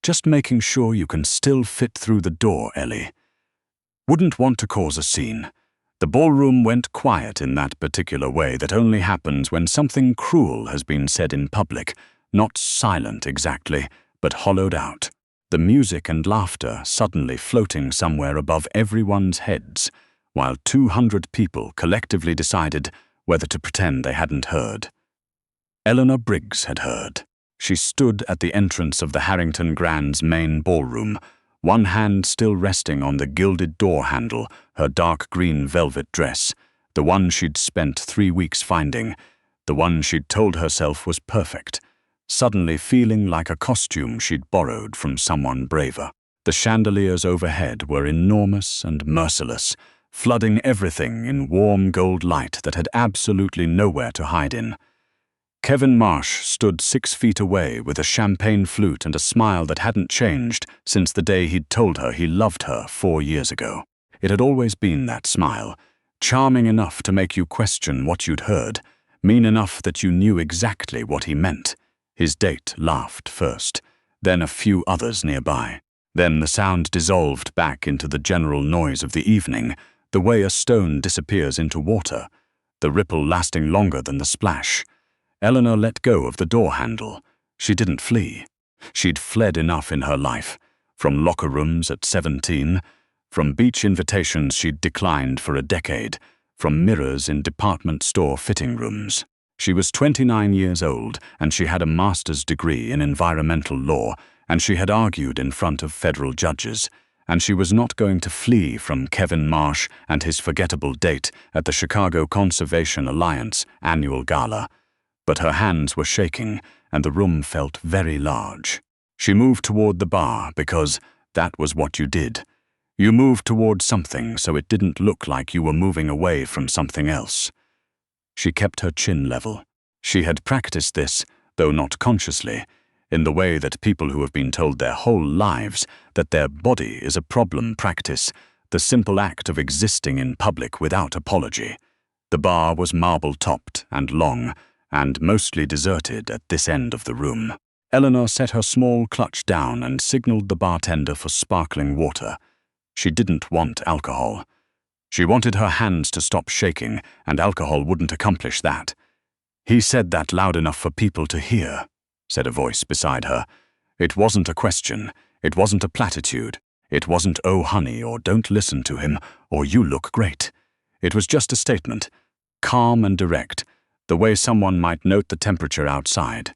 Just making sure you can still fit through the door, Ellie. Wouldn't want to cause a scene. The ballroom went quiet in that particular way that only happens when something cruel has been said in public, not silent exactly, but hollowed out. The music and laughter suddenly floating somewhere above everyone's heads, while 200 people collectively decided whether to pretend they hadn't heard. Eleanor Briggs had heard. She stood at the entrance of the Harrington Grand's main ballroom, one hand still resting on the gilded door handle, her dark green velvet dress, the one she'd spent 3 weeks finding, the one she'd told herself was perfect, suddenly feeling like a costume she'd borrowed from someone braver. The chandeliers overhead were enormous and merciless, flooding everything in warm gold light that had absolutely nowhere to hide in. Kevin Marsh stood 6 feet away with a champagne flute and a smile that hadn't changed since the day he'd told her he loved her 4 years ago. It had always been that smile, charming enough to make you question what you'd heard, mean enough that you knew exactly what he meant. His date laughed first, then a few others nearby. Then the sound dissolved back into the general noise of the evening, the way a stone disappears into water, the ripple lasting longer than the splash. Eleanor let go of the door handle. She didn't flee. She'd fled enough in her life, from locker rooms at 17, from beach invitations she'd declined for a decade, from mirrors in department store fitting rooms. She was 29 years old, and she had a master's degree in environmental law, and she had argued in front of federal judges, and she was not going to flee from Kevin Marsh and his forgettable date at the Chicago Conservation Alliance annual gala. But her hands were shaking, and the room felt very large. She moved toward the bar because that was what you did. You moved toward something so it didn't look like you were moving away from something else. She kept her chin level. She had practiced this, though not consciously, in the way that people who have been told their whole lives that their body is a problem practice, the simple act of existing in public without apology. The bar was marble-topped and long, and mostly deserted at this end of the room. Eleanor set her small clutch down and signaled the bartender for sparkling water. She didn't want alcohol. She wanted her hands to stop shaking, and alcohol wouldn't accomplish that. "He said that loud enough for people to hear," said a voice beside her. It wasn't a question. It wasn't a platitude. It wasn't, "Oh, honey," or "Don't listen to him," or "You look great." It was just a statement, calm and direct, the way someone might note the temperature outside.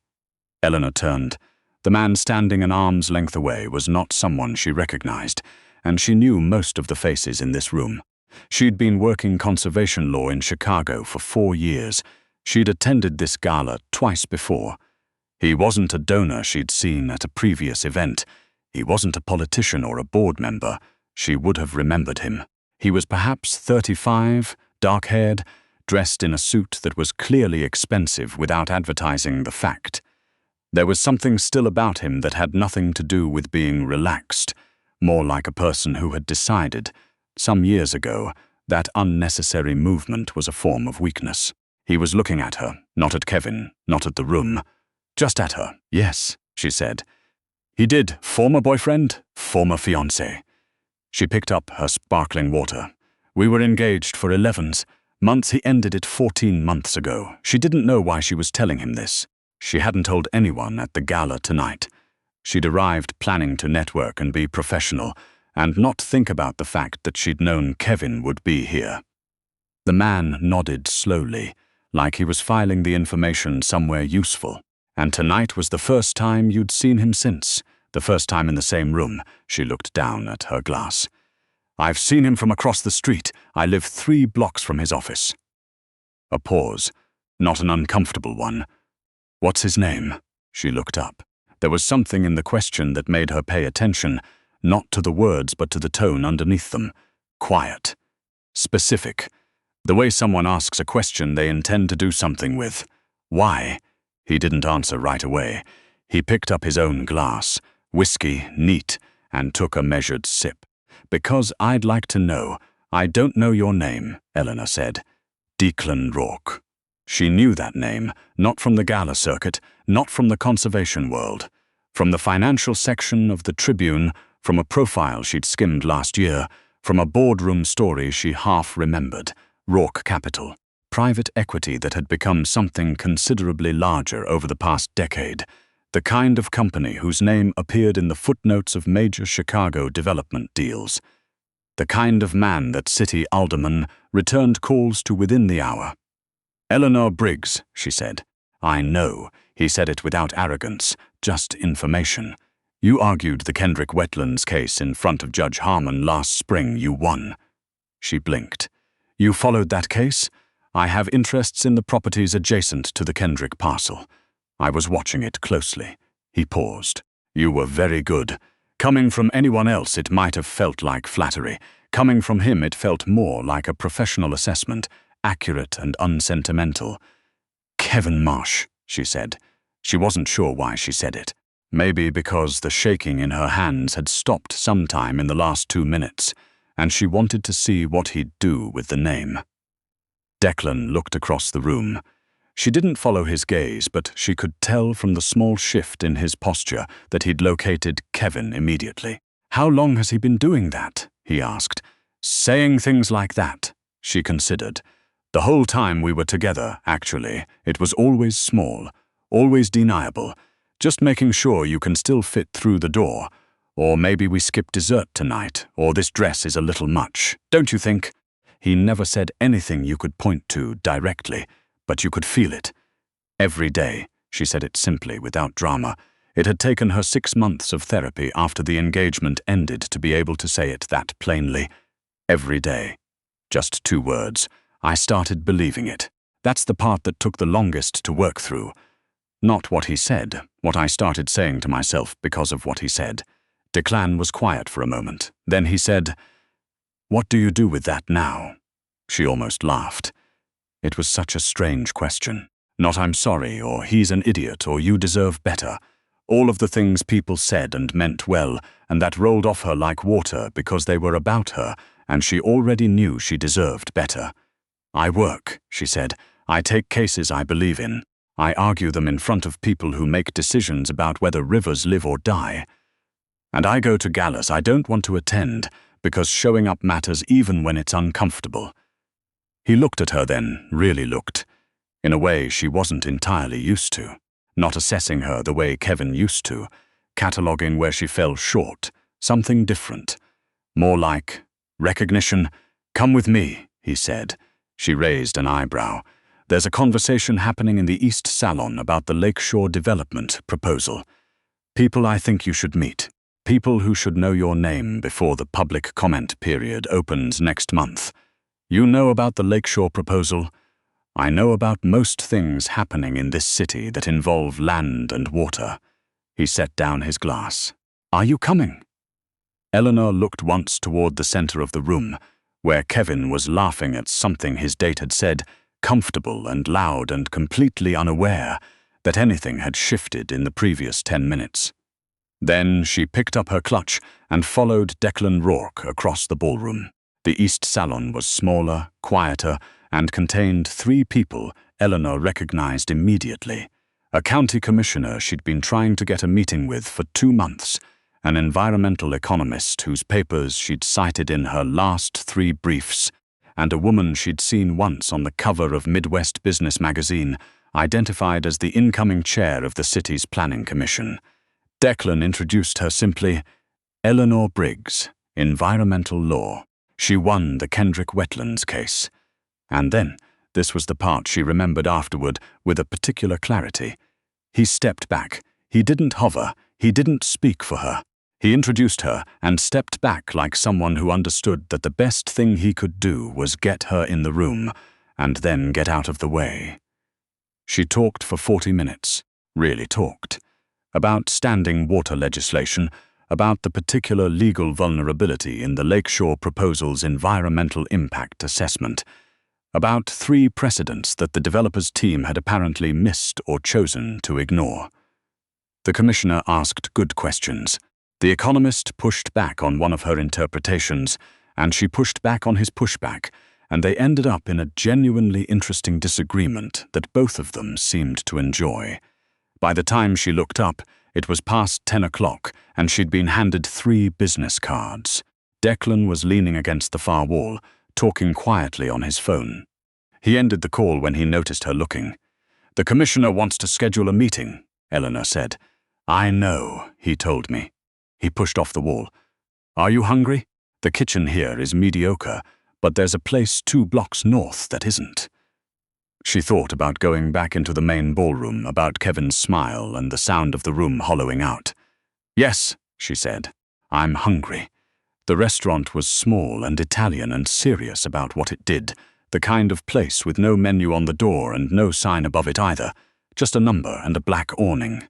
Eleanor turned. The man standing an arm's length away was not someone she recognized, and she knew most of the faces in this room. She'd been working conservation law in Chicago for 4 years. She'd attended this gala twice before. He wasn't a donor she'd seen at a previous event. He wasn't a politician or a board member. She would have remembered him. He was perhaps 35, dark-haired, dressed in a suit that was clearly expensive without advertising the fact. There was something still about him that had nothing to do with being relaxed, more like a person who had decided, some years ago, that unnecessary movement was a form of weakness. He was looking at her, not at Kevin, not at the room, just at her. "Yes," she said. "He did. Former boyfriend, former fiancé." She picked up her sparkling water. "We were engaged for 11 months. He ended it 14 months ago." She didn't know why she was telling him this. She hadn't told anyone at the gala tonight. She'd arrived planning to network and be professional, and not think about the fact that she'd known Kevin would be here. The man nodded slowly, like he was filing the information somewhere useful. "And tonight was the first time you'd seen him since, the first time in the same room." She looked down at her glass. "I've seen him from across the street. I live 3 blocks from his office." A pause, not an uncomfortable one. "What's his name?" She looked up. There was something in the question that made her pay attention, not to the words but to the tone underneath them. Quiet. Specific. The way someone asks a question they intend to do something with. "Why?" He didn't answer right away. He picked up his own glass, whiskey, neat, and took a measured sip. "Because I'd like to know. I don't know your name," Eleanor said. "Declan Rourke." She knew that name, not from the gala circuit, not from the conservation world. From the financial section of the Tribune, from a profile she'd skimmed last year, from a boardroom story she half remembered, Rourke Capital, private equity that had become something considerably larger over the past decade, the kind of company whose name appeared in the footnotes of major Chicago development deals, the kind of man that city aldermen returned calls to within the hour. "Eleanor Briggs," she said. "I know." He said it without arrogance, just information. "You argued the Kendrick Wetlands case in front of Judge Harmon last spring. You won." She blinked. "You followed that case? I have interests in the properties adjacent to the Kendrick parcel. I was watching it closely." He paused. "You were very good. Coming from anyone else, it might have felt like flattery. Coming from him, it felt more like a professional assessment, accurate and unsentimental." "Kevin Marsh," she said. She wasn't sure why she said it. Maybe because the shaking in her hands had stopped sometime in the last 2 minutes, and she wanted to see what he'd do with the name. Declan looked across the room. She didn't follow his gaze, but she could tell from the small shift in his posture that he'd located Kevin immediately. "How long has he been doing that?" he asked. "Saying things like that," she considered. "The whole time we were together, actually, it was always small, always deniable, just making sure you can still fit through the door. Or maybe we skip dessert tonight, or this dress is a little much, don't you think?" He never said anything you could point to directly, but you could feel it. Every day, she said it simply, without drama. It had taken her 6 months of therapy after the engagement ended to be able to say it that plainly. Every day. Just 2 words. I started believing it. That's the part that took the longest to work through. Not what he said, what I started saying to myself because of what he said. Declan was quiet for a moment. Then he said, "What do you do with that now?" She almost laughed. It was such a strange question. Not "I'm sorry," or "he's an idiot," or "you deserve better." All of the things people said and meant well, and that rolled off her like water because they were about her, and she already knew she deserved better. "I work," she said. "I take cases I believe in. I argue them in front of people who make decisions about whether rivers live or die. And I go to galas I don't want to attend, because showing up matters even when it's uncomfortable." He looked at her then, really looked, in a way she wasn't entirely used to, not assessing her the way Kevin used to, cataloguing where she fell short, something different. More like, recognition. "Come with me," he said. She raised an eyebrow. "There's a conversation happening in the East Salon about the Lakeshore Development proposal. People I think you should meet. People who should know your name before the public comment period opens next month. You know about the Lakeshore proposal? I know about most things happening in this city that involve land and water." He set down his glass. "Are you coming?" Eleanor looked once toward the center of the room, where Kevin was laughing at something his date had said, comfortable and loud and completely unaware that anything had shifted in the previous 10 minutes. Then she picked up her clutch and followed Declan Rourke across the ballroom. The East Salon was smaller, quieter, and contained 3 people Eleanor recognized immediately. A county commissioner she'd been trying to get a meeting with for 2 months, an environmental economist whose papers she'd cited in her last 3 briefs, and a woman she'd seen once on the cover of Midwest Business magazine, identified as the incoming chair of the city's planning commission. Declan introduced her simply, "Eleanor Briggs, environmental law. She won the Kendrick Wetlands case." And then, this was the part she remembered afterward with a particular clarity. He stepped back. He didn't hover. He didn't speak for her. He introduced her and stepped back like someone who understood that the best thing he could do was get her in the room and then get out of the way. She talked for 40 minutes, really talked, about standing water legislation, about the particular legal vulnerability in the Lakeshore proposal's environmental impact assessment, about 3 precedents that the developer's team had apparently missed or chosen to ignore. The commissioner asked good questions. The economist pushed back on one of her interpretations, and she pushed back on his pushback, and they ended up in a genuinely interesting disagreement that both of them seemed to enjoy. By the time she looked up, It was past 10 o'clock, and she'd been handed 3 business cards. Declan was leaning against the far wall, talking quietly on his phone. He ended the call when he noticed her looking. "The commissioner wants to schedule a meeting," Eleanor said. "I know," he told me. He pushed off the wall. "Are you hungry? The kitchen here is mediocre, but there's a place 2 blocks north that isn't." She thought about going back into the main ballroom, about Kevin's smile and the sound of the room hollowing out. "Yes," she said, "I'm hungry." The restaurant was small and Italian and serious about what it did, the kind of place with no menu on the door and no sign above it either, just a number and a black awning.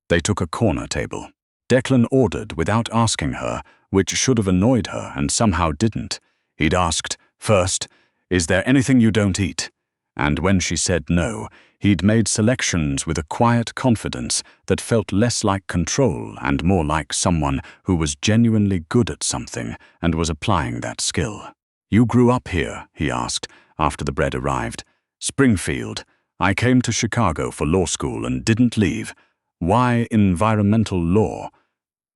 They took a corner table. Declan ordered without asking her, which should have annoyed her and somehow didn't. He'd asked, first, "Is there anything you don't eat?" And when she said no, he'd made selections with a quiet confidence that felt less like control and more like someone who was genuinely good at something and was applying that skill. "You grew up here?" he asked, after the bread arrived. "Springfield. I came to Chicago for law school and didn't leave. Why environmental law?"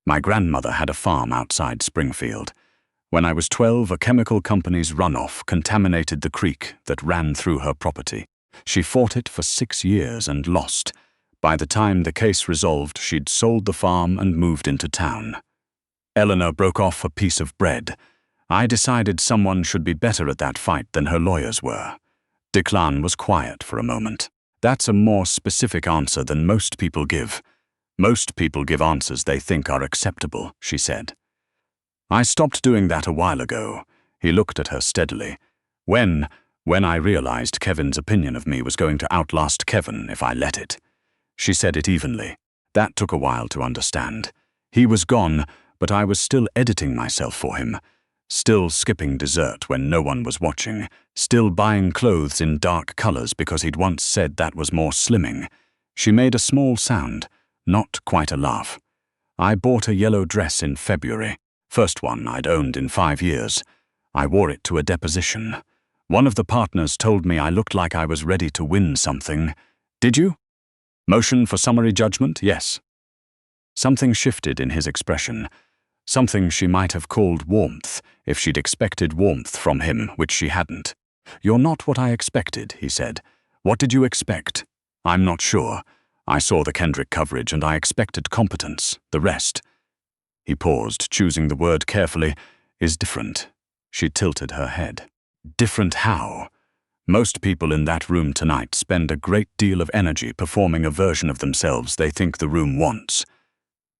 "My grandmother had a farm outside Springfield. When I was 12, a chemical company's runoff contaminated the creek that ran through her property. She fought it for 6 years and lost. By the time the case resolved, she'd sold the farm and moved into town." Eleanor broke off a piece of bread. "I decided someone should be better at that fight than her lawyers were." Declan was quiet for a moment. "That's a more specific answer than most people give. Most people give answers they think are acceptable," she said. "I stopped doing that a while ago." He looked at her steadily. When I realized Kevin's opinion of me was going to outlast Kevin if I let it." She said it evenly. "That took a while to understand. He was gone, but I was still editing myself for him. Still skipping dessert when no one was watching. Still buying clothes in dark colors because he'd once said that was more slimming." She made a small sound, not quite a laugh. "I bought a yellow dress in February. First one I'd owned in 5 years. I wore it to a deposition. One of the partners told me I looked like I was ready to win something. Did you? Motion for summary judgment, yes." Something shifted in his expression. Something she might have called warmth, if she'd expected warmth from him, which she hadn't. "You're not what I expected," he said. "What did you expect?" "I'm not sure. I saw the Kendrick coverage and I expected competence. The rest—" He paused, choosing the word carefully. "Is different." She tilted her head. "Different how?" "Most people in that room tonight spend a great deal of energy performing a version of themselves they think the room wants."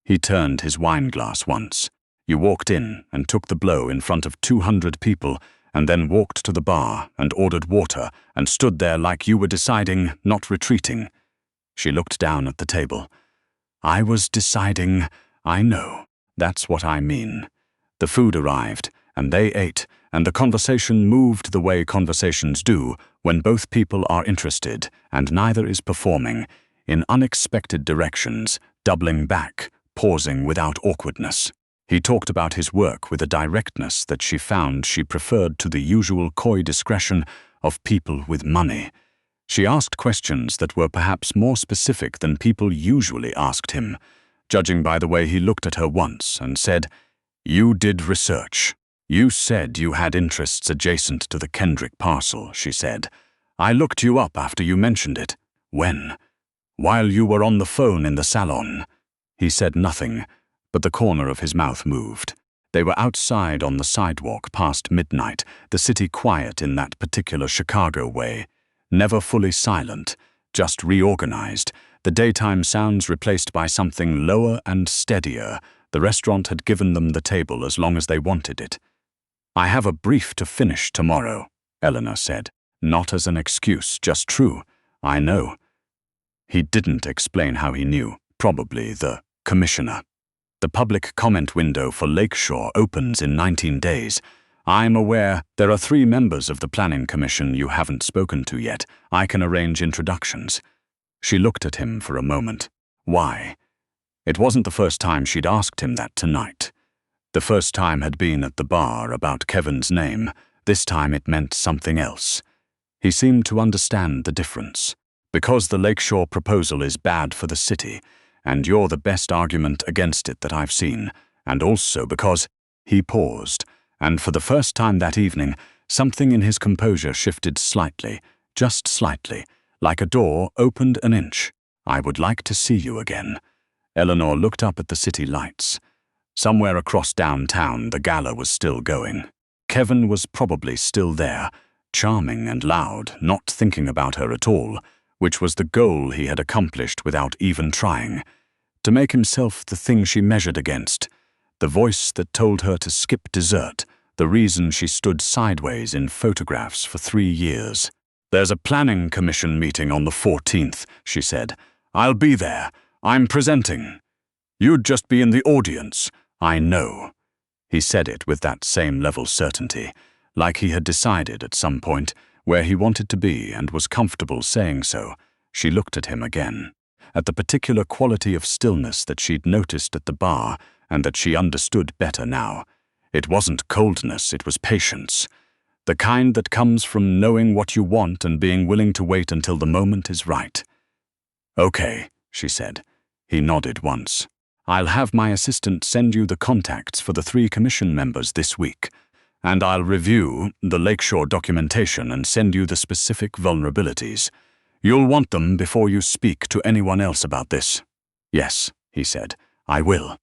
He turned his wine glass once. "You walked in and took the blow in front of 200 people and then walked to the bar and ordered water and stood there like you were deciding, not retreating." She looked down at the table. "I was deciding, I know. That's what I mean." The food arrived, and they ate, and the conversation moved the way conversations do when both people are interested and neither is performing, in unexpected directions, doubling back, pausing without awkwardness. He talked about his work with a directness that she found she preferred to the usual coy discretion of people with money. She asked questions that were perhaps more specific than people usually asked him, judging by the way he looked at her once and said, "You did research. You said you had interests adjacent to the Kendrick parcel," she said. "I looked you up after you mentioned it." "When?" "While you were on the phone in the salon." He said nothing, but the corner of his mouth moved. They were outside on the sidewalk past midnight, the city quiet in that particular Chicago way. Never fully silent, just reorganized, the daytime sounds replaced by something lower and steadier. The restaurant had given them the table as long as they wanted it. "I have a brief to finish tomorrow," Eleanor said. Not as an excuse, just true. "I know." He didn't explain how he knew. Probably the commissioner. "The public comment window for Lakeshore opens in 19 days. I'm aware there are 3 members of the Planning Commission you haven't spoken to yet. I can arrange introductions." She looked at him for a moment. Why? It wasn't the first time she'd asked him that tonight. The first time had been at the bar about Kevin's name. This time it meant something else. He seemed to understand the difference. Because the Lakeshore proposal is bad for the city, and you're the best argument against it that I've seen, and also because—" He paused, and for the first time that evening, something in his composure shifted slightly, just slightly, like a door opened an inch. "I would like to see you again." Eleanor looked up at the city lights. Somewhere across downtown, the gala was still going. Kevin was probably still there, charming and loud, not thinking about her at all, which was the goal he had accomplished without even trying. To make himself the thing she measured against, the voice that told her to skip dessert, the reason she stood sideways in photographs for 3 years. "There's a planning commission meeting on the 14th, she said. "I'll be there. I'm presenting." "You'd just be in the audience." "I know." He said it with that same level certainty, like he had decided at some point where he wanted to be and was comfortable saying so. She looked at him again, at the particular quality of stillness that she'd noticed at the bar and that she understood better now. It wasn't coldness, it was patience. The kind that comes from knowing what you want and being willing to wait until the moment is right. "Okay," she said. He nodded once. "I'll have my assistant send you the contacts for the 3 commission members this week, and I'll review the Lakeshore documentation and send you the specific vulnerabilities. You'll want them before you speak to anyone else about this." "Yes," he said, "I will."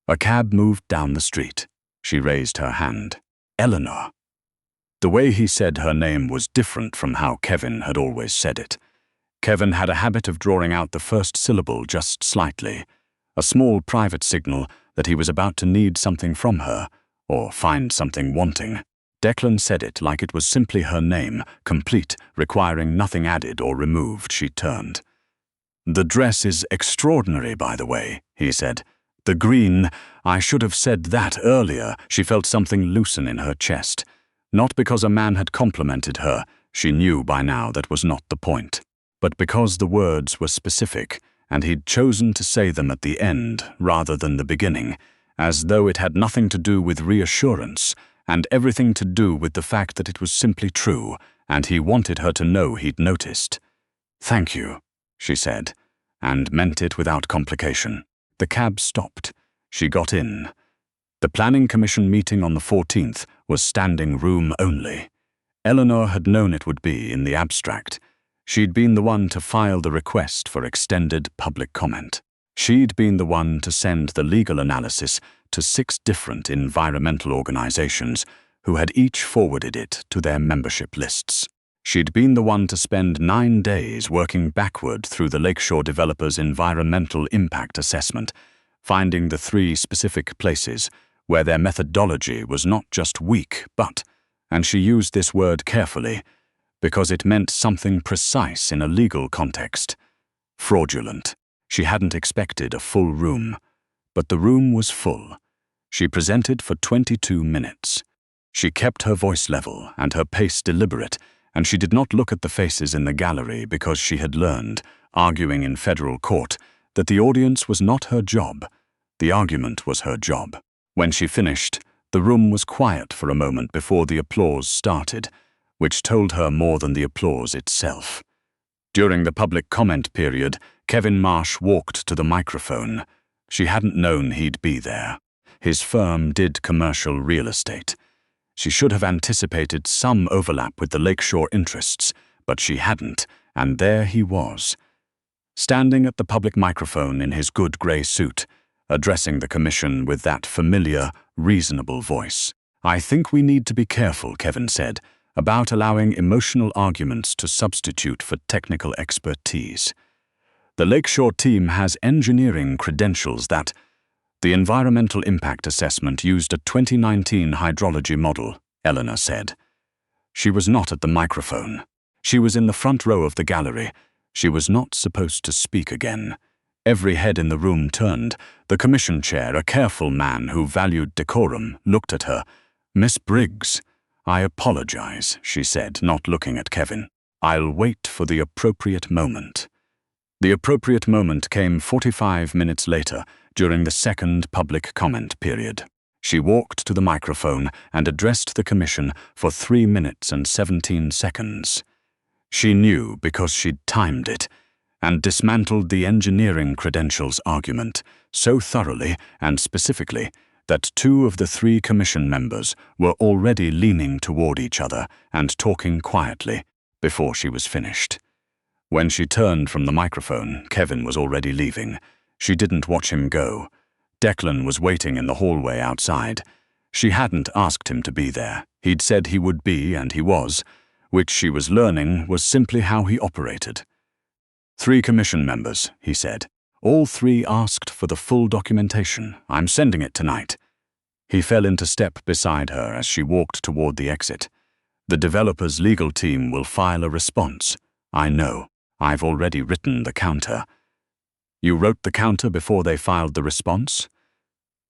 A cab moved down the street. She raised her hand. "Eleanor." The way he said her name was different from how Kevin had always said it. Kevin had a habit of drawing out the first syllable just slightly, a small private signal that he was about to need something from her, or find something wanting. Declan said it like it was simply her name, complete, requiring nothing added or removed. She turned. "The dress is extraordinary, by the way," he said. "The green, I should have said that earlier." She felt something loosen in her chest. Not because a man had complimented her, she knew by now that was not the point, but because the words were specific, and he'd chosen to say them at the end rather than the beginning, as though it had nothing to do with reassurance, and everything to do with the fact that it was simply true, and he wanted her to know he'd noticed. "Thank you," she said, and meant it without complication. The cab stopped. She got in. The planning commission meeting on the 14th was standing room only. Eleanor had known it would be in the abstract. She'd been the one to file the request for extended public comment. She'd been the one to send the legal analysis to 6 different environmental organizations who had each forwarded it to their membership lists. She'd been the one to spend 9 days working backward through the Lakeshore developers' environmental impact assessment, finding the 3 specific places where their methodology was not just weak, but, and she used this word carefully, because it meant something precise in a legal context, fraudulent. She hadn't expected a full room, but the room was full. She presented for 22 minutes. She kept her voice level and her pace deliberate, and she did not look at the faces in the gallery because she had learned, arguing in federal court, that the audience was not her job. The argument was her job. When she finished, the room was quiet for a moment before the applause started, which told her more than the applause itself. During the public comment period, Kevin Marsh walked to the microphone. She hadn't known he'd be there. His firm did commercial real estate. She should have anticipated some overlap with the Lakeshore interests, but she hadn't, and there he was, standing at the public microphone in his good grey suit, addressing the commission with that familiar, reasonable voice. "I think we need to be careful," Kevin said, "about allowing emotional arguments to substitute for technical expertise. The Lakeshore team has engineering credentials that—" "The environmental impact assessment used a 2019 hydrology model," Eleanor said. She was not at the microphone. She was in the front row of the gallery. She was not supposed to speak again. Every head in the room turned. The commission chair, a careful man who valued decorum, looked at her. "Miss Briggs, I apologize," she said, not looking at Kevin. "I'll wait for the appropriate moment." The appropriate moment came 45 minutes later, during the second public comment period. She walked to the microphone and addressed the commission for 3 minutes and 17 seconds. She knew because she'd timed it, and dismantled the engineering credentials argument so thoroughly and specifically that 2 of the 3 commission members were already leaning toward each other and talking quietly before she was finished. When she turned from the microphone, Kevin was already leaving. She didn't watch him go. Declan was waiting in the hallway outside. She hadn't asked him to be there. He'd said he would be, and he was, which she was learning was simply how he operated. 3 commission members, he said. All 3 asked for the full documentation. I'm sending it tonight. He fell into step beside her as she walked toward the exit. The developer's legal team will file a response. I know. I've already written the counter. You wrote the counter before they filed the response?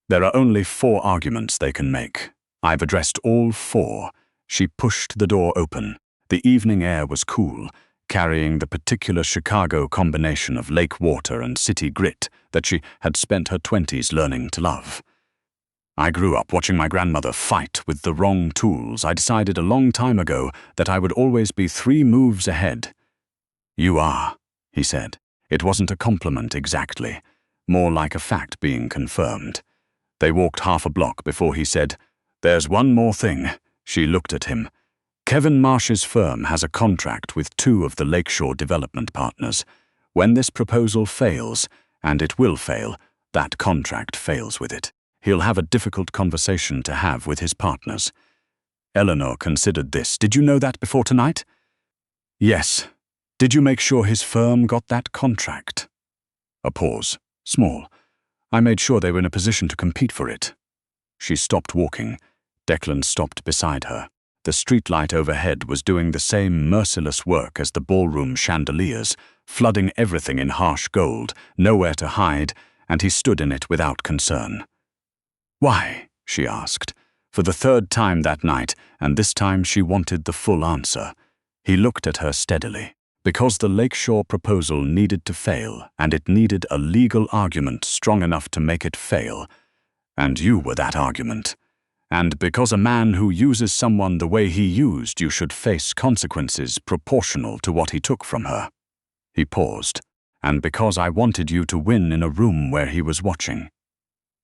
There are only 4 arguments they can make. I've addressed all 4. She pushed the door open. The evening air was cool, carrying the particular Chicago combination of lake water and city grit that she had spent her 20s learning to love. I grew up watching my grandmother fight with the wrong tools. I decided a long time ago that I would always be 3 moves ahead. You are, he said. It wasn't a compliment exactly, more like a fact being confirmed. They walked half a block before he said, There's one more thing. She looked at him. Kevin Marsh's firm has a contract with 2 of the Lakeshore development partners. When this proposal fails, and it will fail, that contract fails with it. He'll have a difficult conversation to have with his partners. Eleanor considered this. Did you know that before tonight? Yes. Did you make sure his firm got that contract? A pause. Small. I made sure they were in a position to compete for it. She stopped walking. Declan stopped beside her. The streetlight overhead was doing the same merciless work as the ballroom chandeliers, flooding everything in harsh gold, nowhere to hide, and he stood in it without concern. Why? She asked, for the 3rd time that night, and this time she wanted the full answer. He looked at her steadily. Because the Lakeshore proposal needed to fail, and it needed a legal argument strong enough to make it fail. And you were that argument. And because a man who uses someone the way he used you should face consequences proportional to what he took from her. He paused. And because I wanted you to win in a room where he was watching.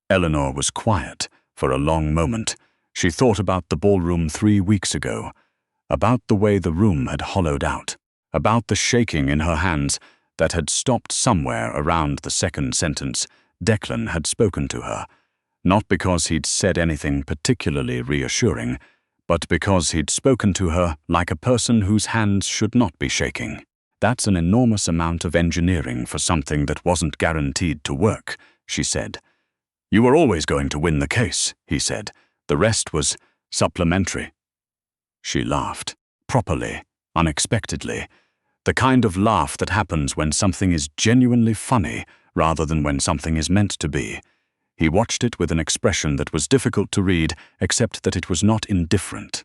Eleanor was quiet for a long moment. She thought about the ballroom 3 weeks ago, about the way the room had hollowed out, about the shaking in her hands that had stopped somewhere around the 2nd sentence. Declan had spoken to her. Not because he'd said anything particularly reassuring, but because he'd spoken to her like a person whose hands should not be shaking. That's an enormous amount of engineering for something that wasn't guaranteed to work, she said. You were always going to win the case, he said. The rest was supplementary. She laughed, properly, unexpectedly. The kind of laugh that happens when something is genuinely funny rather than when something is meant to be. He watched it with an expression that was difficult to read, except that it was not indifferent.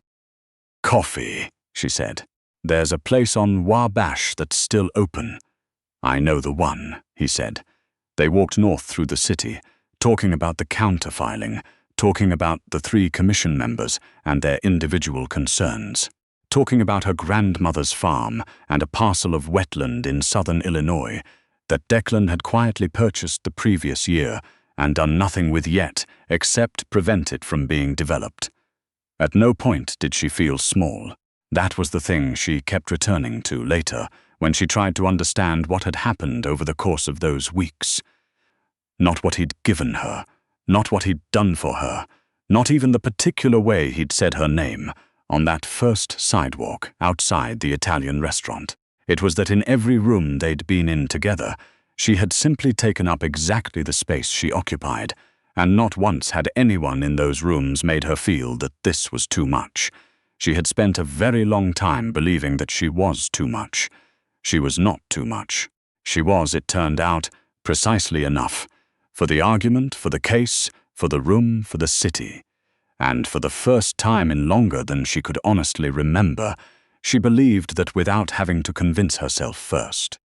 Coffee, she said. There's a place on Wabash that's still open. I know the one, he said. They walked north through the city, talking about the counter-filing, talking about the 3 commission members and their individual concerns, talking about her grandmother's farm and a parcel of wetland in southern Illinois that Declan had quietly purchased the previous year and done nothing with yet except prevent it from being developed. At no point did she feel small. That was the thing she kept returning to later, when she tried to understand what had happened over the course of those weeks. Not what he'd given her, not what he'd done for her, not even the particular way he'd said her name on that first sidewalk outside the Italian restaurant. It was that in every room they'd been in together, she had simply taken up exactly the space she occupied, and not once had anyone in those rooms made her feel that this was too much. She had spent a very long time believing that she was too much. She was not too much. She was, it turned out, precisely enough. For the argument, for the case, for the room, for the city. And for the first time in longer than she could honestly remember, she believed that without having to convince herself first.